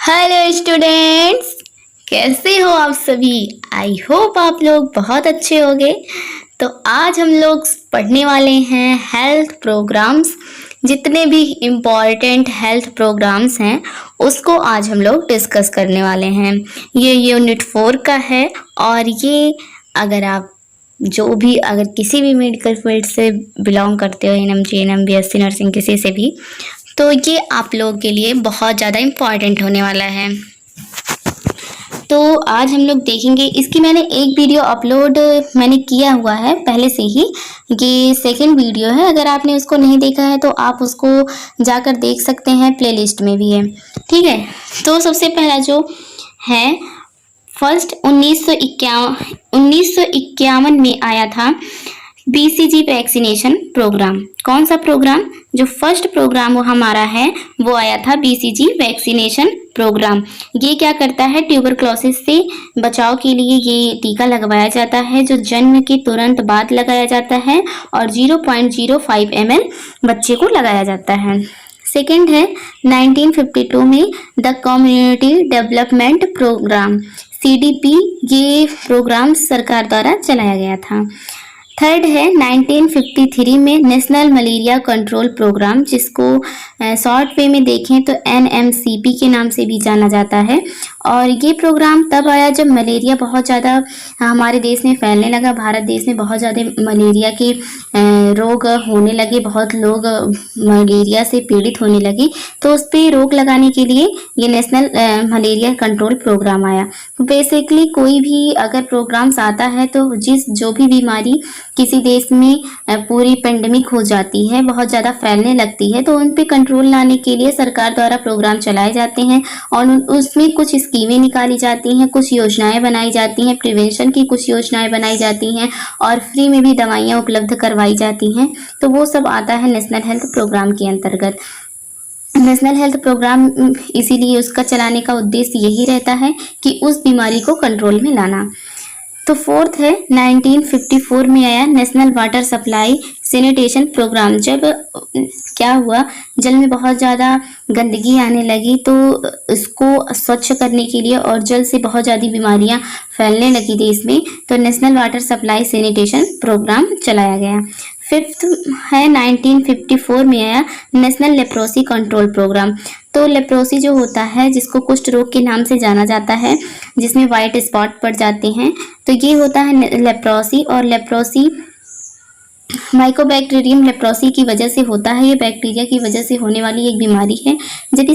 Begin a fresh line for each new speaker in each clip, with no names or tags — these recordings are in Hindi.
हेलो स्टूडेंट्स, कैसे हो आप सभी। आई होप आप लोग बहुत अच्छे होंगे। तो आज हम लोग पढ़ने वाले हैं हेल्थ प्रोग्राम्स। जितने भी इम्पॉर्टेंट हेल्थ प्रोग्राम्स हैं उसको आज हम लोग डिस्कस करने वाले हैं। ये यूनिट 4 का है और ये अगर आप अगर किसी भी मेडिकल फील्ड से बिलोंग करते हो, एनएम जेएनएम बीएससी नर्सिंग किसी से भी, तो ये आप लोगों के लिए बहुत ज़्यादा इम्पॉर्टेंट होने वाला है। तो आज हम लोग देखेंगे, इसकी मैंने एक वीडियो अपलोड मैंने किया हुआ है पहले से ही। ये सेकंड वीडियो है, अगर आपने उसको नहीं देखा है तो आप उसको जाकर देख सकते हैं, प्लेलिस्ट में भी है। ठीक है, तो सबसे पहला जो है फर्स्ट 1951 में आया था बीसीजी वैक्सीनेशन प्रोग्राम। कौन सा प्रोग्राम? जो फर्स्ट प्रोग्राम वो हमारा है वो आया था बीसीजी वैक्सीनेशन प्रोग्राम। ये क्या करता है, ट्यूबरक्लोसिस से बचाव के लिए ये टीका लगवाया जाता है जो जन्म के तुरंत बाद लगाया जाता है और 0.05 ml बच्चे को लगाया जाता है। सेकेंड है 1952 में the community development programme CDP, ये प्रोग्राम सरकार द्वारा चलाया गया था। थर्ड है 1953 में नेशनल मलेरिया कंट्रोल प्रोग्राम, जिसको शॉर्ट वे में देखें तो NMCP के नाम से भी जाना जाता है। और ये प्रोग्राम तब आया जब मलेरिया बहुत ज़्यादा हमारे देश में फैलने लगा। भारत देश में बहुत ज़्यादा मलेरिया के रोग होने लगे, बहुत लोग मलेरिया से पीड़ित होने लगे। तो उस पर रोक लगाने के लिए ये नेशनल मलेरिया कंट्रोल प्रोग्राम आया। तो बेसिकली कोई भी अगर प्रोग्राम्स आता है तो जो भी बीमारी किसी देश में पूरी पेंडेमिक हो जाती है, बहुत ज़्यादा फैलने लगती है, तो उन पे कंट्रोल लाने के लिए सरकार द्वारा प्रोग्राम चलाए जाते हैं और उसमें कुछ स्कीमें निकाली जाती हैं, कुछ योजनाएं बनाई जाती हैं, प्रिवेंशन की कुछ योजनाएं बनाई जाती हैं और फ्री में भी दवाइयाँ उपलब्ध करवाई जाती हैं। तो वो सब आता है नेशनल हेल्थ प्रोग्राम के अंतर्गत। नेशनल हेल्थ प्रोग्राम इसीलिए उसका चलाने का उद्देश्य यही रहता है कि उस बीमारी को कंट्रोल में लाना। तो फोर्थ है 1954 में आया national water supply sanitation programme. जब क्या हुआ, जल में बहुत ज़्यादा गंदगी आने लगी तो इसको स्वच्छ करने के लिए और जल से बहुत ज़्यादा बीमारियां फैलने लगी देश में, तो national water supply sanitation programme चलाया गया। फिफ्थ है 1954 में आया नेशनल लेप्रोसी कंट्रोल प्रोग्राम। तो लेप्रोसी जो होता है, जिसको कुष्ठ रोग के नाम से जाना जाता है, जिसमें वाइट स्पॉट पड़ जाते हैं, तो ये होता है लेप्रोसी। और लेप्रोसी माइकोबैक्टीरियम लेप्रोसी की वजह से होता है। ये बैक्टीरिया की वजह से होने वाली एक बीमारी है। जब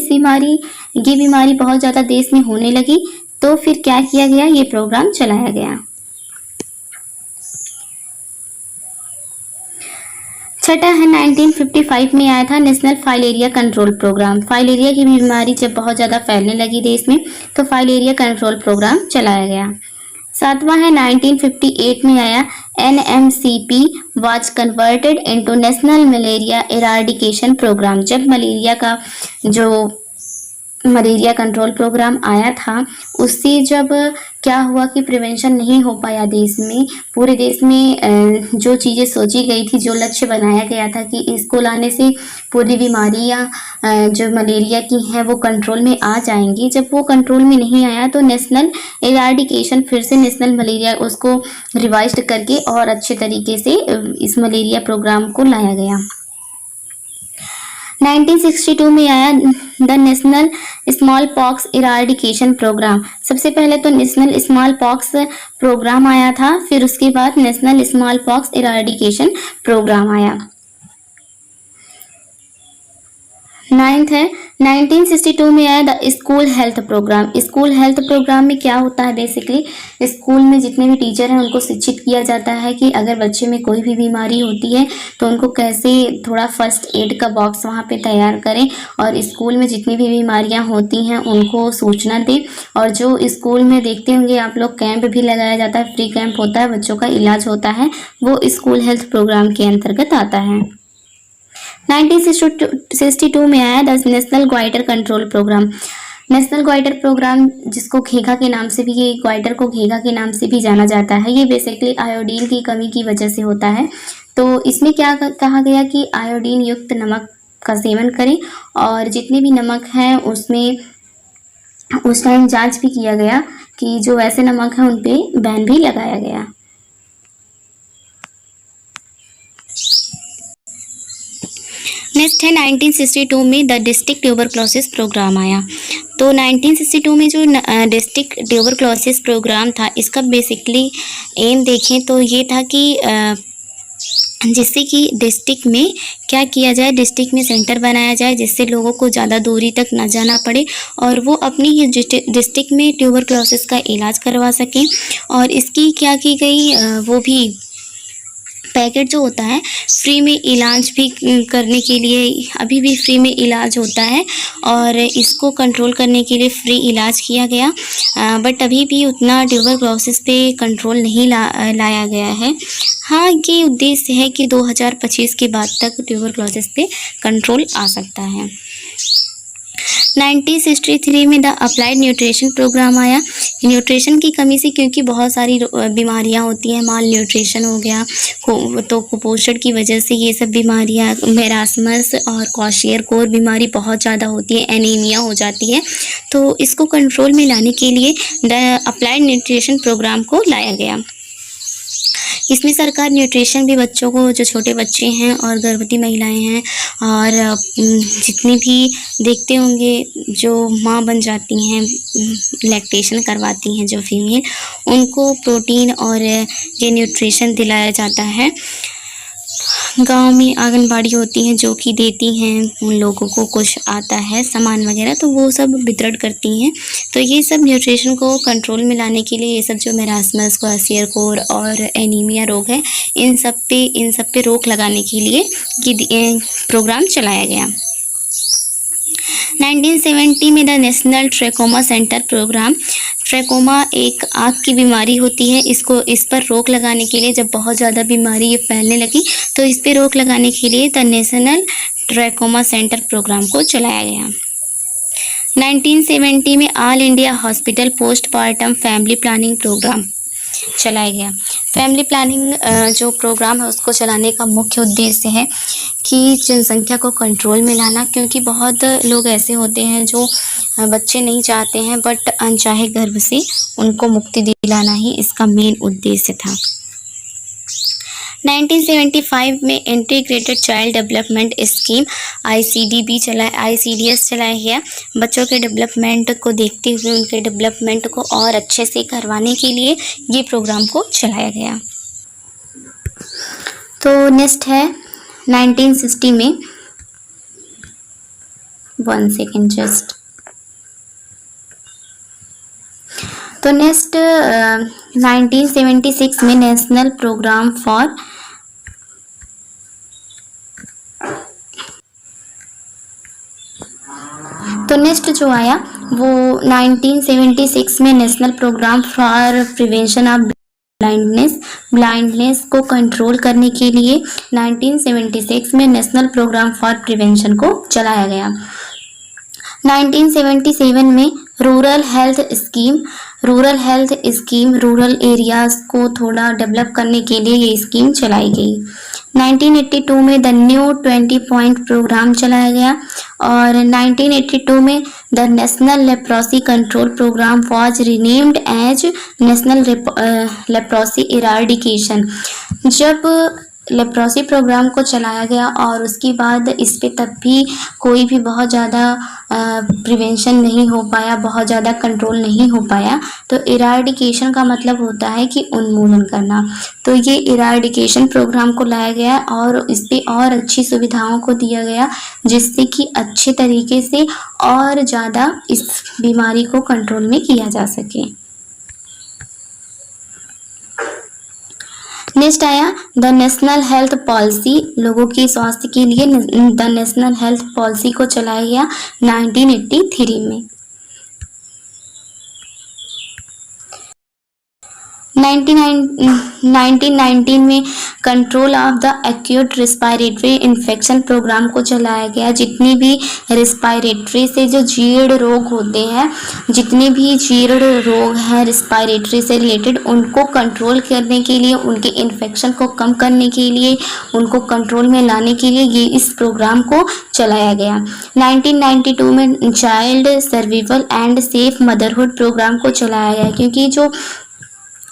ये बीमारी बहुत ज़्यादा देश में होने लगी तो फिर क्या किया गया, ये प्रोग्राम चलाया गया। छठा है 1955 में आया था national filaria control programme. Filaria की बीमारी जब बहुत ज़्यादा फैलने लगी देश में तो फाइलेरिया कंट्रोल प्रोग्राम चलाया गया। सातवां है 1958 में आया NMCP was converted into national malaria eradication programme. जब मलेरिया कंट्रोल प्रोग्राम आया था, उससे जब क्या हुआ कि प्रिवेंशन नहीं हो पाया देश में, पूरे देश में जो चीज़ें सोची गई थी, जो लक्ष्य बनाया गया था कि इसको लाने से पूरी बीमारियां जो मलेरिया की हैं वो कंट्रोल में आ जाएंगी, जब वो कंट्रोल में नहीं आया तो नेशनल इराडिकेशन, फिर से नेशनल मलेरिया उसको रिवाइज्ड करके और अच्छे तरीके से इस मलेरिया प्रोग्राम को लाया गया। 1962 में आया the national smallpox eradication programme. सबसे पहले तो नेशनल स्मॉल पॉक्स प्रोग्राम आया था, फिर उसके बाद national smallpox eradication programme आया। 9th है 1962 में आया the school health programme. School health programme में क्या होता है, बेसिकली स्कूल में जितने भी टीचर हैं उनको शिक्षित किया जाता है कि अगर बच्चे में कोई भी बीमारी होती है तो उनको कैसे थोड़ा फर्स्ट एड का बॉक्स वहाँ पे तैयार करें और स्कूल में जितनी भी बीमारियाँ होती हैं उनको सूचना दें। और जो स्कूल में देखते होंगे आप लोग, कैंप भी लगाया जाता है, फ्री कैंप होता है, बच्चों का इलाज होता है, वो स्कूल हेल्थ प्रोग्राम के अंतर्गत आता है। 1962 में आया the national goitre control programme. National goitre programme, जिसको घेघा के नाम से भी, ये ग्वाइटर को घेघा के नाम से भी जाना जाता है, ये बेसिकली आयोडीन की कमी की वजह से होता है। तो इसमें क्या कहा गया कि आयोडीन युक्त नमक का सेवन करें और जितने भी नमक हैं उसमें उस टाइम जांच भी किया गया कि जो ऐसे नमक हैं उन पे बैन भी लगाया गया। नेक्स्ट है 1962 में द डिस्ट्रिक्ट ट्यूबरक्लोसिस प्रोग्राम आया। तो 1962 में जो डिस्ट्रिक्ट ट्यूबरक्लोसिस प्रोग्राम था, इसका बेसिकली एम देखें तो ये था कि जिससे कि डिस्ट्रिक्ट में क्या किया जाए, डिस्ट्रिक्ट में सेंटर बनाया जाए जिससे लोगों को ज़्यादा दूरी तक ना जाना पड़े और वो अपनी ही डिस्ट्रिक्ट में ट्यूबरक्लोसिस का इलाज करवा सकें। और इसकी क्या की गई, वो भी पैकेट जो होता है फ्री में इलाज भी करने के लिए, अभी भी फ्री में इलाज होता है और इसको कंट्रोल करने के लिए फ्री इलाज किया गया। बट अभी भी उतना ट्यूबरक्लोसिस पे कंट्रोल नहीं लाया गया है। हाँ, ये उद्देश्य है कि 2025 के बाद तक ट्यूबरक्लोसिस पे कंट्रोल आ सकता है। 1963 में द अप्लाइड न्यूट्रिशन प्रोग्राम आया। न्यूट्रिशन की कमी से क्योंकि बहुत सारी बीमारियां होती हैं, माल न्यूट्रिशन हो गया, तो कुपोषण की वजह से ये सब बीमारियां, मेरास्मस और क्वाशियर-कोर बीमारी बहुत ज़्यादा होती है, एनीमिया हो जाती है। तो इसको कंट्रोल में लाने के लिए द अप्लाइड न्यूट्रिशन प्रोग्राम को लाया गया। इसमें सरकार न्यूट्रिशन भी बच्चों को, जो छोटे बच्चे हैं और गर्भवती महिलाएं हैं और जितनी भी देखते होंगे जो माँ बन जाती हैं, लैक्टेशन करवाती हैं जो फीमेल, उनको प्रोटीन और ये न्यूट्रिशन दिलाया जाता है। गांव में आंगनबाड़ी होती हैं जो कि देती हैं उन लोगों को कुछ आता है सामान वगैरह, तो वो सब वितरण करती हैं। तो ये सब न्यूट्रिशन को कंट्रोल में लाने के लिए ये सब जो मेरास्मस, क्वाशियर-कोर और एनीमिया रोग है, इन सब पे रोक लगाने के लिए ये प्रोग्राम चलाया गया। 1970 में the national trachoma centre programme. Trachoma एक आँख की बीमारी होती है, इस पर रोक लगाने के लिए, जब बहुत ज़्यादा बीमारी ये फैलने लगी तो इस पर रोक लगाने के लिए the national trachoma centre programme को चलाया गया। 1970 में all India hospital postmortem family planning programme चलाया गया। फैमिली प्लानिंग जो प्रोग्राम है उसको चलाने का मुख्य उद्देश्य है कि जनसंख्या को कंट्रोल में लाना, क्योंकि बहुत लोग ऐसे होते हैं जो बच्चे नहीं चाहते हैं, बट अनचाहे गर्भ से उनको मुक्ति दिलाना ही इसका मेन उद्देश्य था। 1975 में integrated child development scheme ICDS चलाया गया। बच्चों के डेवलपमेंट को देखते हुए उनके डेवलपमेंट को और अच्छे से करवाने के लिए ये प्रोग्राम को चलाया गया। तो नेक्स्ट है 1960 में, 1 सेकेंड जस्ट। तो नेक्स्ट 1976 में नेशनल प्रोग्राम फॉर तो नेक्स्ट जो आया वो 1976 में national programme for prevention of blindness को कंट्रोल करने के लिए 1976 में नेशनल प्रोग्राम फॉर प्रिवेंशन को चलाया गया। 1977 में rural health scheme rural areas को थोड़ा डेवलप करने के लिए ये स्कीम चलाई गई। 1982 में द न्यू 20 पॉइंट प्रोग्राम चलाया गया और 1982 में the national leprosy control programme was renamed as national leprosy eradication. जब लेप्रोसी प्रोग्राम को चलाया गया और उसके बाद इस पे तब भी कोई भी बहुत ज़्यादा प्रिवेंशन नहीं हो पाया, बहुत ज़्यादा कंट्रोल नहीं हो पाया, तो इराडिकेशन का मतलब होता है कि उन्मूलन करना। तो ये इराडिकेशन प्रोग्राम को लाया गया और इस पे और अच्छी सुविधाओं को दिया गया जिससे कि अच्छे तरीके से और ज़्यादा इस बीमारी को कंट्रोल में किया जा सके। नेक्स्ट आया द नेशनल हेल्थ पॉलिसी, लोगों के स्वास्थ्य के लिए द नेशनल हेल्थ पॉलिसी को चलाया गया 1983 में। 1919 में control of the acute respiratory infection programme को चलाया गया। जितनी भी रिस्पायरेटरी से जो जीर्ण रोग होते हैं, जितने भी जीर्ण रोग हैं रिस्पायरेटरी से रिलेटेड, उनको कंट्रोल करने के लिए, उनके इन्फेक्शन को कम करने के लिए, उनको कंट्रोल में लाने के लिए ये इस प्रोग्राम को चलाया गया। 1992 में child survival and safe motherhood programme को चलाया गया, क्योंकि जो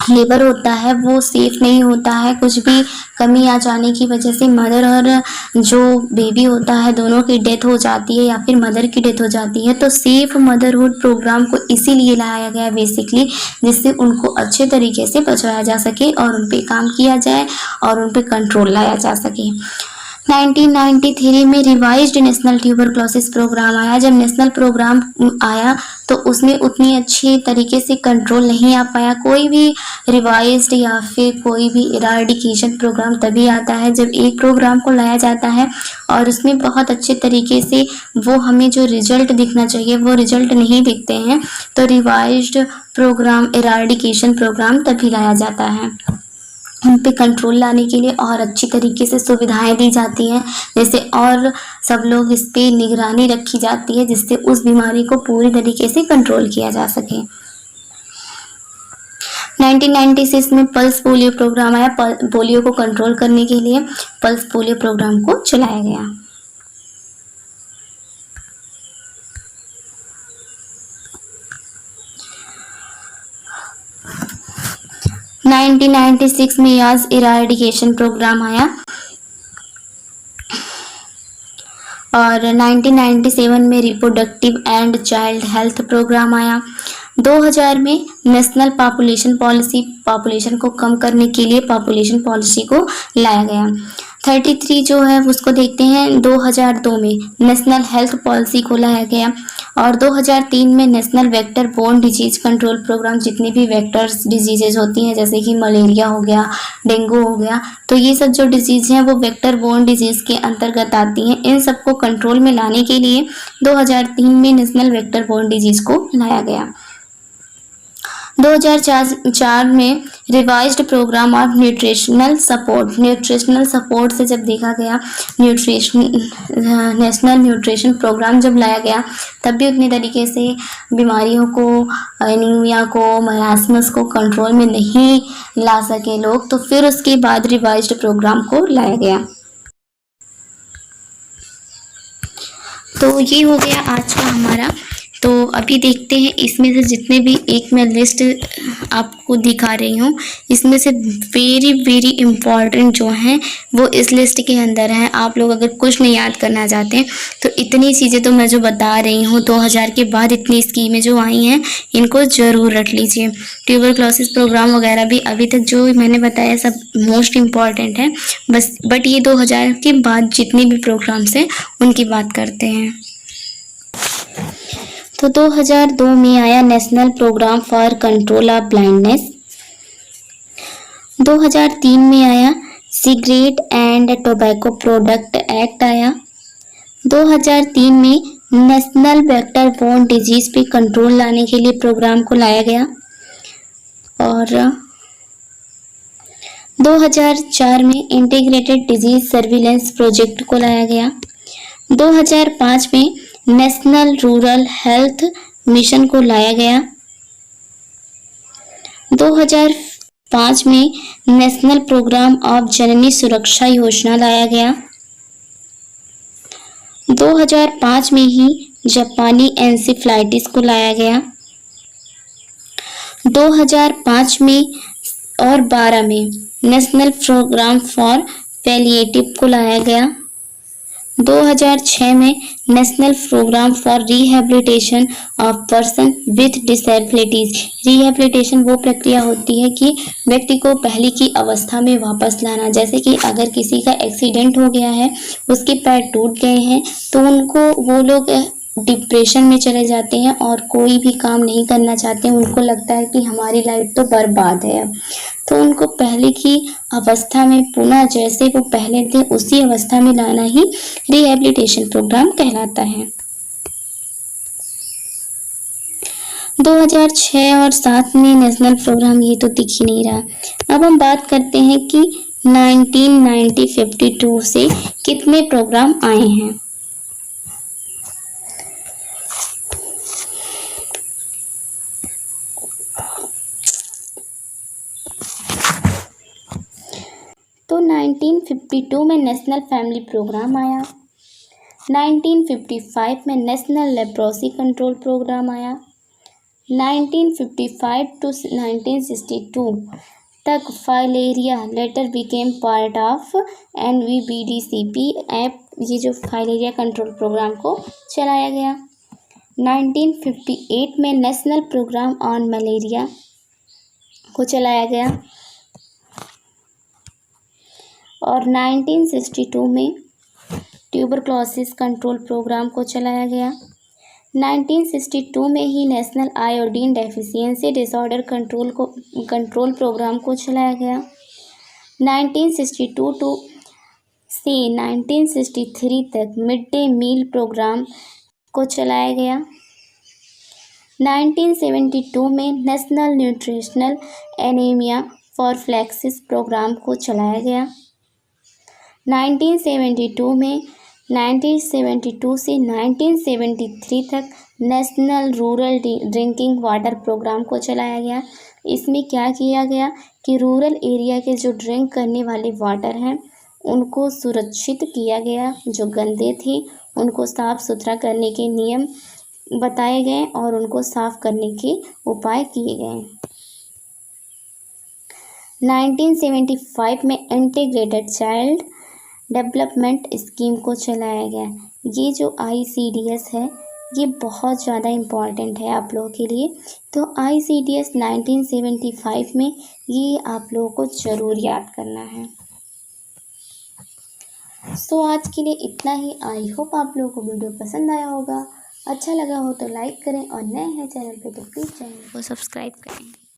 लेबर होता है वो सेफ नहीं होता है, कुछ भी कमी आ जाने की वजह से मदर और जो बेबी होता है दोनों की डेथ हो जाती है या फिर मदर की डेथ हो जाती है। तो सेफ मदरहुड प्रोग्राम को इसीलिए लाया गया बेसिकली, जिससे उनको अच्छे तरीके से बचाया जा सके और उन पे काम किया जाए और उन पे कंट्रोल लाया जा सके। 1993 में रिवाइज्ड नेशनल ट्यूबरक्लोसिस प्रोग्राम आया। जब नेशनल प्रोग्राम आया तो उसमें उतनी अच्छी तरीके से कंट्रोल नहीं आ पाया। कोई भी रिवाइज्ड या फिर कोई भी इराडिकेशन प्रोग्राम तभी आता है जब एक प्रोग्राम को लाया जाता है और उसमें बहुत अच्छे तरीके से वो हमें जो रिजल्ट दिखना चाहिए वो रिजल्ट नहीं दिखते हैं। तो रिवाइज्ड प्रोग्राम, इराडिकेशन प्रोग्राम तभी लाया जाता है। उन पे कंट्रोल लाने के लिए और अच्छी तरीके से सुविधाएं दी जाती हैं, जैसे और सब लोग इस पे निगरानी रखी जाती है, जिससे उस बीमारी को पूरी तरीके से कंट्रोल किया जा सके। 1996 में पल्स पोलियो प्रोग्राम आया। पोलियो को कंट्रोल करने के लिए पल्स पोलियो प्रोग्राम को चलाया गया। 1996 में याज इराडिकेशन प्रोग्राम आया और 1997 में reproductive and child health programme आया। 2000 में नेशनल पॉपुलेशन को कम करने के लिए पॉपुलेशन पॉलिसी को लाया गया। 33 जो है उसको देखते हैं। 2002 में नेशनल हेल्थ पॉलिसी को लाया गया और 2003 में national vector borne disease control programme, जितनी भी वेक्टर्स डिजीजेज होती हैं जैसे कि मलेरिया हो गया, डेंगू हो गया, तो ये सब जो डिजीज हैं वो वेक्टर बोर्न डिजीज के अंतर्गत आती हैं। इन सबको कंट्रोल में लाने के लिए 2003 में नेशनल वेक्टर बोर्न डिजीज को लाया गया। 2004 में revised programme of nutritional support से जब देखा गया, नेशनल न्यूट्रिशन प्रोग्राम जब लाया गया तब भी उतने तरीके से बीमारियों को, एनीमिया को, मरासमस को कंट्रोल में नहीं ला सके लोग, तो फिर उसके बाद रिवाइज्ड प्रोग्राम को लाया गया। तो ये हो गया आज का हमारा। तो अभी देखते हैं इसमें से जितने भी एक मैं लिस्ट आपको दिखा रही हूँ, इसमें से वेरी वेरी इम्पॉर्टेंट जो हैं वो इस लिस्ट के अंदर हैं। आप लोग अगर कुछ नहीं याद करना चाहते हैं तो इतनी चीज़ें तो मैं जो बता रही हूँ 2000 के बाद इतनी स्कीमें जो आई हैं इनको ज़रूर रख लीजिए। ट्यूबरक्लोसिस प्रोग्राम वगैरह भी अभी तक जो मैंने बताया सब मोस्ट इम्पॉर्टेंट है बस, बट ये 2000 के बाद जितने भी प्रोग्राम्स हैं उनकी बात करते हैं। तो 2002 में आया national programme for control of blindness. 2003 में आया cigarette and tobacco product act आया। 2003 में नेशनल वेक्टर बोर्न डिजीज पे कंट्रोल लाने के लिए प्रोग्राम को लाया गया और 2004 में इंटीग्रेटेड डिजीज सर्विलेंस प्रोजेक्ट को लाया गया। 2005 में नेशनल रूरल हेल्थ मिशन को लाया गया। 2005 में नेशनल प्रोग्राम ऑफ जननी सुरक्षा योजना लाया गया। 2005 में ही जापानी एन्सेफेलाइटिस को लाया गया। 2005 में और 12 में नेशनल प्रोग्राम फॉर पैलिएटिव को लाया गया। 2006 में national programme for rehabilitation of person with disabilities. Rehabilitation वो प्रक्रिया होती है कि व्यक्ति को पहले की अवस्था में वापस लाना, जैसे कि अगर किसी का एक्सीडेंट हो गया है, उसके पैर टूट गए हैं तो उनको वो लोग डिप्रेशन में चले जाते हैं और कोई भी काम नहीं करना चाहते हैं। उनको लगता है कि हमारी लाइफ तो बर्बाद है, तो उनको पहले की अवस्था में पुनः जैसे वो पहले थे उसी अवस्था में लाना ही रिहैबिलिटेशन प्रोग्राम कहलाता है। 2006 और 7 में नेशनल प्रोग्राम, ये तो दिख ही नहीं रहा। अब हम बात करते हैं कि 1952 से कितने प्रोग्राम आए हैं। तो 1952 में नेशनल फैमिली प्रोग्राम आया, 1955 में नेशनल लेप्रोसी कंट्रोल प्रोग्राम आया, 1955 टू 1962 तक filaria letter became part of NVBDCP app, ये जो फाइलेरिया कंट्रोल प्रोग्राम को चलाया गया। 1958 में नेशनल प्रोग्राम ऑन मलेरिया को चलाया गया और 1962 में ट्यूबरक्लोसिस कंट्रोल प्रोग्राम को चलाया गया। 1962 में ही national iodine deficiency disorder control programme को चलाया गया। 1962 टू से 1963 तक मिड डे मील प्रोग्राम को चलाया गया। 1972 में national nutritional anaemia prophylaxis programme को चलाया गया। 1972 से 1973 तक national rural drinking water programme को चलाया गया। इसमें क्या किया गया कि रूरल एरिया के जो ड्रिंक करने वाले वाटर हैं उनको सुरक्षित किया गया, जो गंदे थे उनको साफ़ सुथरा करने के नियम बताए गए और उनको साफ़ करने के उपाय किए गए। 1975 में इंटीग्रेटेड चाइल्ड डेवलपमेंट स्कीम को चलाया गया। ये जो ICDS है ये बहुत ज़्यादा इम्पॉर्टेंट है आप लोगों के लिए। तो ICDS 1975 में ये आप लोगों को ज़रूर याद करना है। सो आज के लिए इतना ही। आई होप आप लोगों को वीडियो पसंद आया होगा। अच्छा लगा हो तो लाइक करें और नए हैं चैनल पे तो प्लीज़ चैनल को सब्सक्राइब करें।